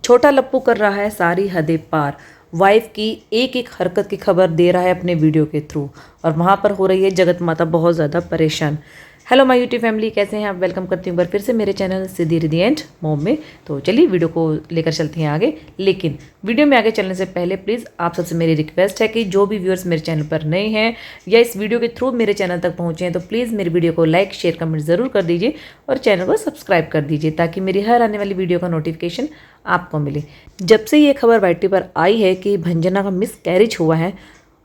छोटा लप्पू कर रहा है सारी हदें पार। वाइफ की एक एक हरकत की खबर दे रहा है अपने वीडियो के थ्रू और वहाँ पर हो रही है जगत माता बहुत ज़्यादा परेशान। हेलो माय यूट्यूब फैमिली, कैसे हैं आप? वेलकम करती हूँ एक बार फिर से मेरे चैनल सिद्धि रिद्धि एंड मोम में। तो चलिए वीडियो को लेकर चलते हैं आगे। लेकिन वीडियो में आगे चलने से पहले प्लीज़ आप सबसे मेरी रिक्वेस्ट है कि जो भी व्यूअर्स मेरे चैनल पर नए हैं या इस वीडियो के थ्रू मेरे चैनल तक पहुँचे हैं तो प्लीज़ मेरी वीडियो को लाइक शेयर कमेंट ज़रूर कर दीजिए और चैनल को सब्सक्राइब कर दीजिए ताकि मेरी हर आने वाली वीडियो का नोटिफिकेशन आपको मिले। जब से ये खबर वाईटी पर आई है कि भंजना का मिस कैरेज हुआ है,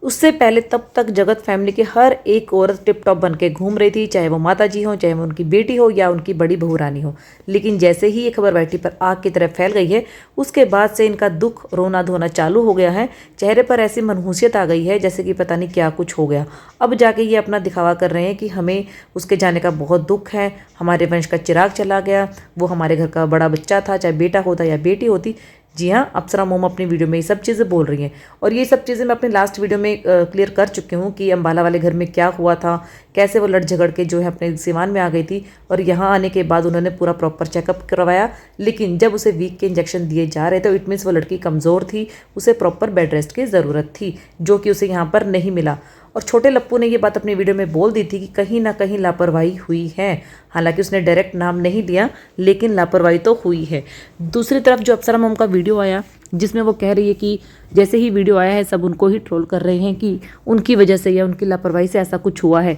उससे पहले तब तक जगत फैमिली की हर एक औरत टिप टॉप बन के घूम रही थी, चाहे वो माता जी हो, चाहे वो उनकी बेटी हो या उनकी बड़ी बहू रानी हो। लेकिन जैसे ही ये खबर वाईटी पर आग की तरह फैल गई है, उसके बाद से इनका दुख रोना धोना चालू हो गया है। चेहरे पर ऐसी मनहूसियत आ गई है जैसे कि पता नहीं क्या कुछ हो गया। अब जाके ये अपना दिखावा कर रहे हैं कि हमें उसके जाने का बहुत दुख है, हमारे वंश का चिराग चला गया, वो हमारे घर का बड़ा बच्चा था, चाहे बेटा होता या बेटी होती। जी हाँ, अप्सरा मोम अपनी वीडियो में ये सब चीज़ें बोल रही हैं और ये सब चीज़ें मैं अपने लास्ट वीडियो में क्लियर कर चुकी हूँ कि अम्बाला वाले घर में क्या हुआ था, कैसे वो लड़ झगड़ के जो है अपने सिवान में आ गई थी और यहाँ आने के बाद उन्होंने पूरा प्रॉपर चेकअप करवाया। लेकिन जब उसे वीक के इंजेक्शन दिए जा रहे थे तो इट मीन्स वो लड़की कमज़ोर थी, उसे प्रॉपर बेड रेस्ट की ज़रूरत थी जो कि उसे यहाँ पर नहीं मिला। और छोटे लप्पू ने ये बात अपनी वीडियो में बोल दी थी कि कहीं ना कहीं लापरवाही हुई है। हालांकि उसने डायरेक्ट नाम नहीं लिया, लेकिन लापरवाही तो हुई है। दूसरी तरफ जो अप्सरा मोम का वीडियो आया जिसमें वो कह रही है कि जैसे ही वीडियो आया है सब उनको ही ट्रोल कर रहे हैं कि उनकी वजह से या उनकी लापरवाही से ऐसा कुछ हुआ है।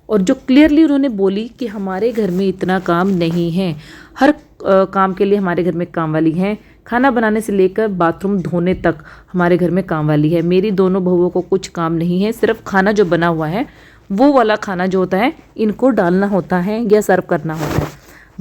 और जो क्लियरली उन्होंने बोली कि हमारे घर में इतना काम नहीं है, हर काम के लिए हमारे घर में काम वाली हैं, खाना बनाने से लेकर बाथरूम धोने तक हमारे घर में काम वाली है। मेरी दोनों बहुओं को कुछ काम नहीं है, सिर्फ खाना जो बना हुआ है वो वाला खाना जो होता है इनको डालना होता है या सर्व करना होता है,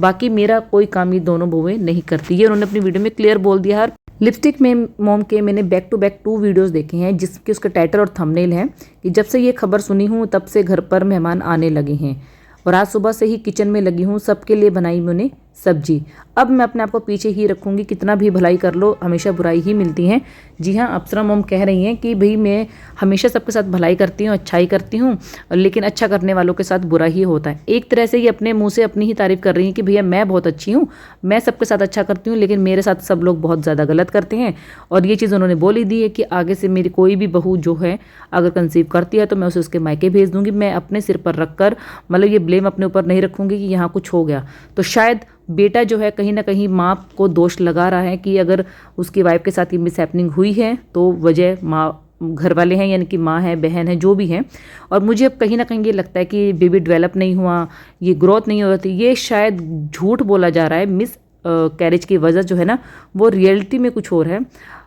बाकी मेरा कोई काम ये दोनों बहुएं नहीं करती। ये उन्होंने अपनी वीडियो में क्लियर बोल दिया है। लिपस्टिक में मोम के मैंने बैक टू बैक 2 वीडियोस देखे हैं जिसके उसके टाइटल और थंबनेल हैं कि जब से ये खबर सुनी हूँ तब से घर पर मेहमान आने लगे हैं और आज सुबह से ही किचन में लगी हूँ, सबके लिए बनाई मैंने सब्जी। अब मैं अपने आप को पीछे ही रखूँगी, कितना भी भलाई कर लो हमेशा बुराई ही मिलती है। जी हाँ, अप्सरा मोम कह रही हैं कि भाई मैं हमेशा सबके साथ भलाई करती हूँ, अच्छाई करती हूँ, लेकिन अच्छा करने वालों के साथ बुरा ही होता है। एक तरह से ये अपने मुंह से अपनी ही तारीफ कर रही हैं कि भैया मैं बहुत अच्छी हूँ, मैं सबके साथ अच्छा करती हूँ, लेकिन मेरे साथ सब लोग बहुत ज़्यादा गलत करते हैं। और ये चीज़ उन्होंने बोल ही दी है कि आगे से मेरी कोई भी बहू जो है अगर कंसीव करती है तो मैं उसे उसके मायके भेज दूँगी। मैं अपने सिर पर रख कर मतलब ये ब्लेम अपने ऊपर नहीं रखूँगी कि यहाँ कुछ हो गया। तो शायद बेटा जो है कहीं ना कहीं माँ को दोष लगा रहा है कि अगर उसकी वाइफ के साथ ये मिसहैपनिंग हुई है तो वजह माँ घर वाले हैं, यानी कि माँ है, बहन है, जो भी हैं। और मुझे अब कहीं ना कहीं ये लगता है कि बेबी डेवलप नहीं हुआ, ये ग्रोथ नहीं हो रही, ये शायद झूठ बोला जा रहा है। मिस कैरेज की वजह जो है ना वो रियलिटी में कुछ और है।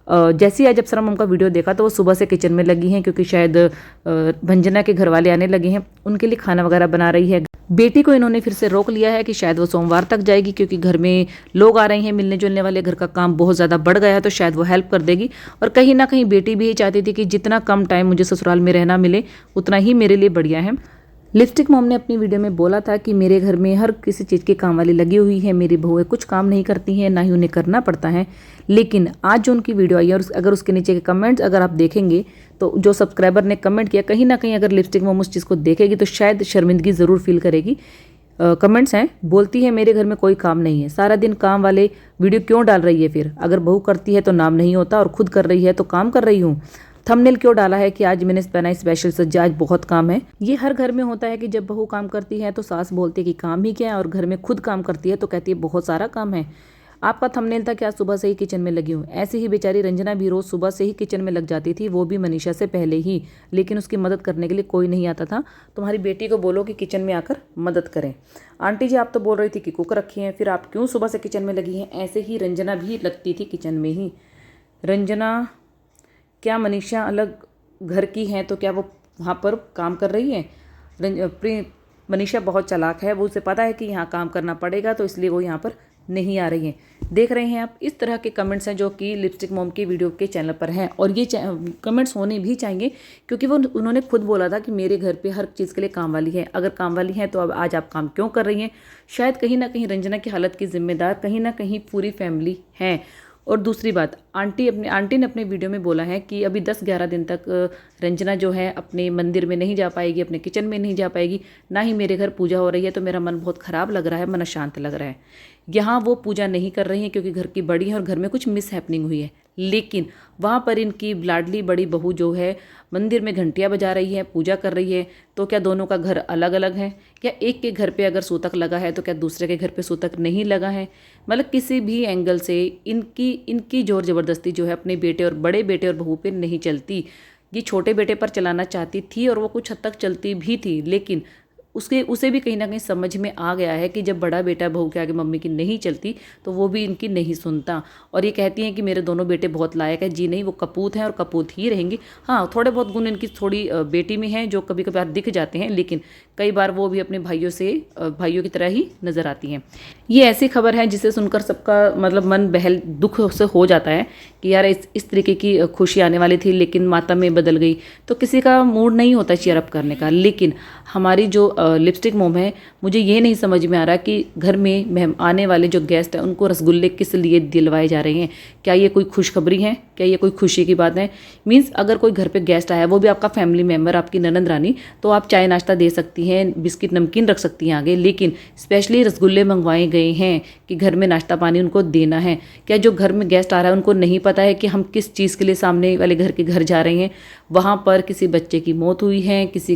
जैसे ही आज अप्सरा मोम का वीडियो देखा तो वो सुबह से किचन में लगी हैं क्योंकि शायद भंजना के घर वाले आने लगे हैं, उनके लिए खाना वगैरह बना रही है। बेटी को इन्होंने फिर से रोक लिया है कि शायद वो सोमवार तक जाएगी क्योंकि घर में लोग आ रहे हैं मिलने जुलने वाले, घर का काम बहुत ज़्यादा बढ़ गया है तो शायद वो हेल्प कर देगी। और कहीं ना कहीं बेटी भी ये चाहती थी कि जितना कम टाइम मुझे ससुराल में रहना मिले उतना ही मेरे लिए बढ़िया है। लिपस्टिक मोम ने अपनी वीडियो में बोला था कि मेरे घर में हर किसी चीज़ की काम वाली लगी हुई है, मेरी बहुएं कुछ काम नहीं करती हैं, ना ही उन्हें करना पड़ता है। लेकिन आज जो उनकी वीडियो आई है और अगर उसके नीचे के कमेंट्स अगर आप देखेंगे तो जो सब्सक्राइबर ने कमेंट किया, कहीं ना कहीं अगर लिपस्टिक मोम उस चीज़ को देखेगी तो शायद शर्मिंदगी ज़रूर फील करेगी। कमेंट्स हैं, बोलती है मेरे घर में कोई काम नहीं है, सारा दिन काम वाले वीडियो क्यों डाल रही है, फिर अगर बहू करती है तो नाम नहीं होता और खुद कर रही है तो काम कर रही हूँ। थंबनेल क्यों डाला है कि आज मैंने पहना स्पेशल सज्जा, आज बहुत काम है। ये हर घर में होता है कि जब बहू काम करती है तो सास बोलती है कि काम ही क्या है, और घर में खुद काम करती है तो कहती है बहुत सारा काम है। आपका थंबनेल था कि आज सुबह से ही किचन में लगी हूँ। ऐसे ही बेचारी रंजना भी रोज़ सुबह से ही किचन में लग जाती थी, वो भी मनीषा से पहले ही, लेकिन उसकी मदद करने के लिए कोई नहीं आता था। तुम्हारी बेटी को बोलो कि किचन में आकर मदद करें। आंटी जी आप तो बोल रही थी कि कुक रखी हैं, फिर आप क्यों सुबह से किचन में लगी हैं? ऐसे ही रंजना भी लगती थी किचन में ही। रंजना क्या मनीषा अलग घर की हैं तो क्या वो वहाँ पर काम कर रही है? मनीषा बहुत चालाक है, वो उसे पता है कि यहाँ काम करना पड़ेगा तो इसलिए वो यहाँ पर नहीं आ रही हैं। देख रहे हैं आप, इस तरह के कमेंट्स हैं जो कि लिपस्टिक मोम की वीडियो के चैनल पर हैं और ये कमेंट्स होने भी चाहिए क्योंकि वो उन्होंने खुद बोला था कि मेरे घर पे हर चीज़ के लिए काम वाली है। अगर काम वाली है तो अब आज आप काम क्यों कर रही हैं? शायद कहीं ना कहीं रंजना की हालत की जिम्मेदार कहीं ना कहीं पूरी फैमिली है। और दूसरी बात, आंटी ने अपने वीडियो में बोला है कि अभी 10-11 दिन तक रंजना जो है अपने मंदिर में नहीं जा पाएगी, अपने किचन में नहीं जा पाएगी, ना ही मेरे घर पूजा हो रही है, तो मेरा मन बहुत ख़राब लग रहा है, मन अशांत लग रहा है। यहाँ वो पूजा नहीं कर रही हैं क्योंकि घर की बड़ी है और घर में कुछ मिस हैपनिंग हुई है, लेकिन वहाँ पर इनकी लाडली बड़ी बहू जो है मंदिर में घंटियाँ बजा रही है, पूजा कर रही है। तो क्या दोनों का घर अलग अलग है? क्या एक के घर पे अगर सूतक लगा है तो क्या दूसरे के घर पे सूतक नहीं लगा है? मतलब किसी भी एंगल से इनकी जोर ज़बरदस्ती जो है अपने बेटे और बड़े बेटे और बहू पे नहीं चलती। ये छोटे बेटे पर चलाना चाहती थी और वो कुछ हद तक चलती भी थी, लेकिन उसे भी कहीं ना कहीं समझ में आ गया है कि जब बड़ा बेटा बहू के आगे मम्मी की नहीं चलती तो वो भी इनकी नहीं सुनता। और ये कहती हैं कि मेरे दोनों बेटे बहुत लायक है। जी नहीं, वो कपूत हैं और कपूत ही रहेंगी। हाँ, थोड़े बहुत गुण इनकी थोड़ी बेटी में हैं जो कभी कभार दिख जाते हैं, लेकिन कई बार वो भी अपने भाइयों की तरह ही नज़र आती हैं। ये ऐसी खबर है जिसे सुनकर सबका मतलब मन बहल दुख से हो जाता है कि यार इस तरीके की खुशी आने वाली थी लेकिन मातम में बदल गई। तो किसी का मूड नहीं होता चीयर अप करने का, लेकिन हमारी जो लिपस्टिक मोम है, मुझे ये नहीं समझ में आ रहा कि घर में आने वाले जो गेस्ट हैं उनको रसगुल्ले किस लिए दिलवाए जा रहे हैं। क्या ये कोई खुशखबरी है? क्या ये कोई खुशी की बात है? मीन्स अगर कोई घर पे गेस्ट आया, वो भी आपका फैमिली मेम्बर, आपकी ननंद रानी, तो आप चाय नाश्ता दे सकती हैं, बिस्किट नमकीन रख सकती हैं आगे, लेकिन स्पेशली रसगुल्ले मंगवाए गए हैं कि घर में नाश्ता पानी उनको देना है। क्या जो घर में गेस्ट आ रहा है उनको नहीं पता है कि हम किस चीज़ के लिए सामने वाले घर के घर जा रहे हैं? वहाँ पर किसी बच्चे की मौत हुई है, किसी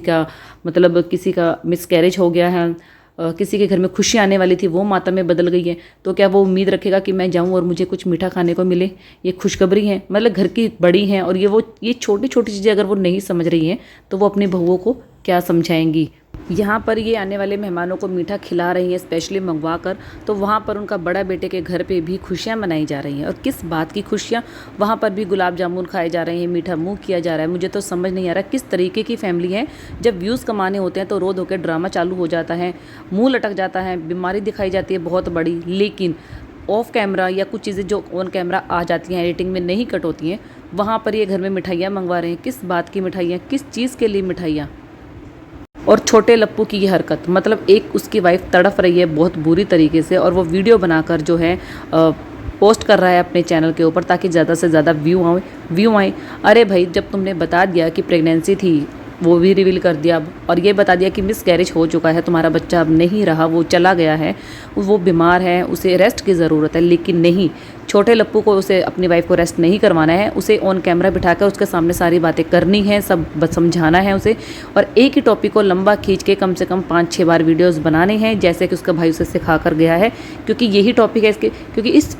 का मिसकैरेज हो गया है, किसी के घर में खुशी आने वाली थी वो मातम में बदल गई है। तो क्या वो उम्मीद रखेगा कि मैं जाऊं और मुझे कुछ मीठा खाने को मिले? ये खुशखबरी है? मतलब घर की बड़ी हैं और ये छोटी छोटी चीज़ें अगर वो नहीं समझ रही हैं तो वो अपनी बहुओं को क्या समझाएंगी? यहाँ पर ये आने वाले मेहमानों को मीठा खिला रही हैं स्पेशली मंगवा कर, तो वहाँ पर उनका बड़ा बेटे के घर पे भी खुशियाँ मनाई जा रही हैं। और किस बात की खुशियाँ? वहाँ पर भी गुलाब जामुन खाए जा रहे हैं, मीठा मुँह किया जा रहा है। मुझे तो समझ नहीं आ रहा किस तरीके की फैमिली है। जब व्यूज़ कमाने होते हैं तो रो धो के ड्रामा चालू हो जाता है, मुँह लटक जाता है, बीमारी दिखाई जाती है बहुत बड़ी, लेकिन ऑफ कैमरा या कुछ चीज़ें जो ऑन कैमरा आ जाती हैं, एडिटिंग में नहीं कट होती हैं, वहाँ पर ये घर में मिठाइयाँ मंगवा रहे हैं। किस बात की मिठाइयाँ? किस चीज़ के लिए मिठाइयाँ? और छोटे लप्पू की ये हरकत, मतलब एक उसकी वाइफ तड़फ रही है बहुत बुरी तरीके से और वो वीडियो बनाकर जो है पोस्ट कर रहा है अपने चैनल के ऊपर ताकि ज़्यादा से ज़्यादा व्यू आए। अरे भाई, जब तुमने बता दिया कि प्रेगनेंसी थी, वो भी रिवील कर दिया और ये बता दिया कि मिसकैरेज हो चुका है, तुम्हारा बच्चा अब नहीं रहा, वो चला गया है, वो बीमार है, उसे रेस्ट की ज़रूरत है, लेकिन नहीं, छोटे लप्पू को उसे अपनी वाइफ को रेस्ट नहीं करवाना है, उसे ऑन कैमरा बिठाकर उसके सामने सारी बातें करनी है, सब समझाना है उसे, और एक ही टॉपिक को लंबा खींच के कम से कम 5-6 बार वीडियोस बनाने हैं, जैसे कि उसका भाई उसे सिखा कर गया है, क्योंकि यही टॉपिक है इसके। क्योंकि इस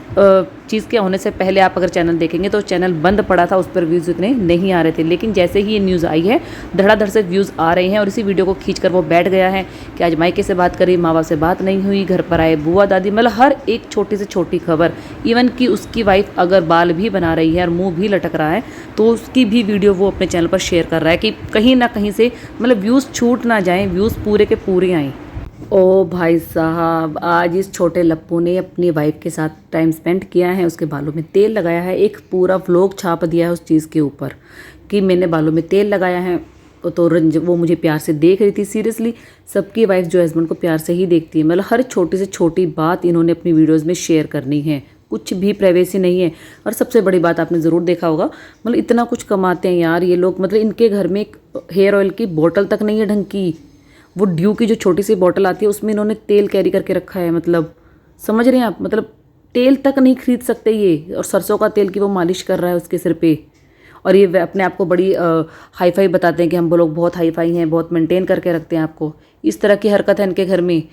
चीज़ के होने से पहले आप अगर चैनल देखेंगे तो चैनल बंद पड़ा था, उस पर व्यूज़ इतने नहीं आ रहे थे, लेकिन जैसे ही ये न्यूज़ आई है धड़ाधड़ से व्यूज़ आ रहे हैं और इसी वीडियो को खींचकर वो बैठ गया है कि आज मायके से बात करी, माँ बाप से बात नहीं हुई, घर पर आए बुआ दादी, मतलब हर एक छोटी से छोटी खबर, इवन कि उसकी वाइफ अगर बाल भी बना रही है और मुंह भी लटक रहा है तो उसकी भी वीडियो वो अपने चैनल पर शेयर कर रहा है कि कहीं ना कहीं से मतलब व्यूज़ छूट ना जाएं, व्यूज़ पूरे के पूरे आएँ। ओ भाई साहब, आज इस छोटे लप्पू ने अपनी वाइफ के साथ टाइम स्पेंड किया है, उसके बालों में तेल लगाया है, एक पूरा व्लॉग छाप दिया है उस चीज़ के ऊपर कि मैंने बालों में तेल लगाया है। तो वो मुझे प्यार से देख रही थी। सीरियसली, सबकी वाइफ जो हस्बैंड को प्यार से ही देखती है, मतलब हर छोटी से छोटी बात इन्होंने अपनी वीडियोज़ में शेयर करनी है, कुछ भी प्राइवेसी नहीं है। और सबसे बड़ी बात आपने ज़रूर देखा होगा, मतलब इतना कुछ कमाते हैं यार ये लोग, मतलब इनके घर में एक हेयर ऑयल की बोतल तक नहीं है ढंग की, वो ड्यू की जो छोटी सी बोतल आती है उसमें इन्होंने तेल कैरी करके रखा है। मतलब समझ रहे हैं आप, मतलब तेल तक नहीं खरीद सकते ये, और सरसों का तेल की वो मालिश कर रहा है उसके सिर पे, और ये अपने आप को बड़ी हाई फाई बताते हैं कि हम लोग बहुत हाई फाई हैं, बहुत मेंटेन करके रखते हैं आपको। इस तरह की हरकत है इनके घर में।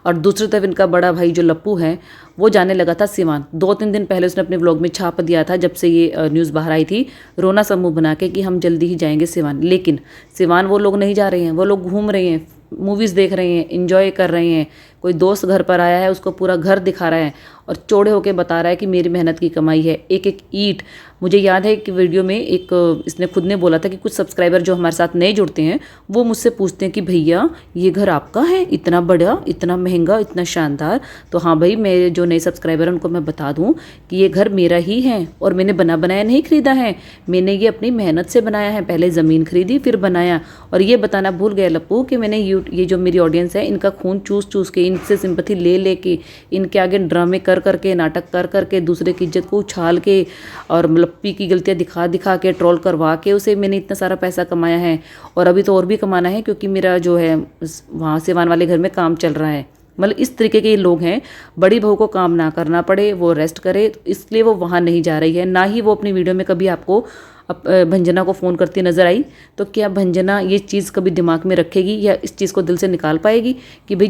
और दूसरी तरफ इनका बड़ा भाई जो लप्पू है वो जाने लगा था सिवान। 2-3 दिन पहले उसने अपने व्लॉग में छाप दिया था, जब से ये न्यूज़ बाहर आई थी, रोना समूह बना के कि हम जल्दी ही जाएंगे सिवान। लेकिन सिवान वो लोग नहीं जा रहे हैं, वो लोग घूम रहे हैं, मूवीज़ देख रहे हैं, एंजॉय कर रहे हैं। कोई दोस्त घर पर आया है, उसको पूरा घर दिखा रहा है और चौड़े होकर बता रहा है कि मेरी मेहनत की कमाई है, एक एक ईंट। मुझे याद है कि वीडियो में एक इसने खुद ने बोला था कि कुछ सब्सक्राइबर जो हमारे साथ नए जुड़ते हैं वो मुझसे पूछते हैं कि भैया ये घर आपका है, इतना बड़ा, इतना महंगा, इतना शानदार। तो हाँ भाई, मेरे जो नए सब्सक्राइबर हैं उनको मैं बता दूं कि ये घर मेरा ही है और मैंने बना बनाया नहीं खरीदा है, मैंने ये अपनी मेहनत से बनाया है। पहले ज़मीन खरीदी फिर बनाया। और ये बताना भूल गया लप्पू कि मैंने ये जो मेरी ऑडियंस है इनका खून चूस चूस के, इनसे सिंपैथी ले लेके, इनके आगे ड्रामे कर करके, नाटक कर करके, दूसरे की इज्जत को उछाल के और लप्पी की गलतियाँ दिखा दिखा के, ट्रोल करवा के उसे मैंने इतना सारा पैसा कमाया है। और अभी तो और भी कमाना है, क्योंकि मेरा जो है वहाँ सिवान वाले घर में काम चल रहा है। मतलब इस तरीके के लोग हैं, बड़ी बहू को काम ना करना पड़े, वो रेस्ट करे, तो इसलिए वो वहाँ नहीं जा रही है। ना ही वो अपनी वीडियो में कभी आपको भंजना को फ़ोन करती नज़र आई। तो क्या भंजना ये चीज़ कभी दिमाग में रखेगी या इस चीज़ को दिल से निकाल पाएगी कि भाई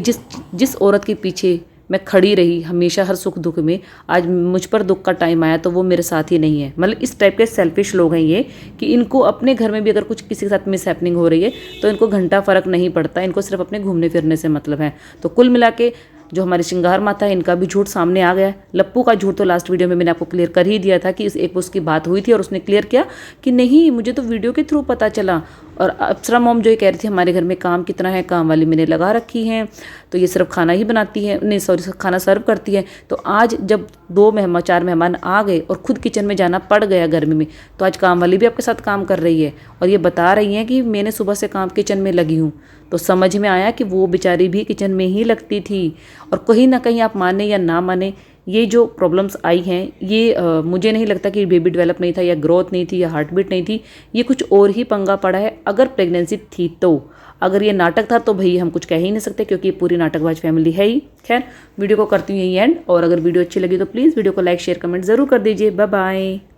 जिस औरत के पीछे मैं खड़ी रही हमेशा हर सुख दुख में, आज मुझ पर दुख का टाइम आया तो वो मेरे साथ ही नहीं है। मतलब इस टाइप के सेल्फिश लोग हैं ये, कि इनको अपने घर में भी अगर कुछ किसी के साथ मिस हैपनिंग हो रही है तो इनको घंटा फ़र्क नहीं पड़ता, इनको सिर्फ अपने घूमने फिरने से मतलब है। तो कुल मिला के जो हमारी श्रृंगार माता है, इनका भी झूठ सामने आ गया। लप्पू का झूठ तो लास्ट वीडियो में मैंने आपको क्लियर कर ही दिया था कि एक उसकी बात हुई थी और उसने क्लियर किया कि नहीं, मुझे तो वीडियो के थ्रू पता चला। और अप्सरा मॉम जो ये कह रही थी हमारे घर में काम कितना है, काम वाली मैंने लगा रखी है, तो ये सिर्फ खाना ही बनाती है, नहीं सॉरी खाना सर्व करती है। तो आज जब 4 मेहमान आ गए और खुद किचन में जाना पड़ गया गर्मी में, तो आज काम वाली भी आपके साथ काम कर रही है और ये बता रही हैं कि मैंने सुबह से काम किचन में लगी हूँ। तो समझ में आया कि वो बेचारी भी किचन में ही लगती थी। और कहीं ना कहीं आप माने या ना माने, ये जो प्रॉब्लम्स आई हैं ये मुझे नहीं लगता कि बेबी डेवलप नहीं था या ग्रोथ नहीं थी या हार्ट बीट नहीं थी, ये कुछ और ही पंगा पड़ा है। अगर प्रेगनेंसी थी तो, अगर ये नाटक था तो भाई हम कुछ कह ही नहीं सकते, क्योंकि ये पूरी नाटकबाज फैमिली है ही। खैर वीडियो को करती हूँ यही एंड, और अगर वीडियो अच्छी लगी तो प्लीज़ वीडियो को लाइक शेयर कमेंट ज़रूर कर दीजिए। Bye bye.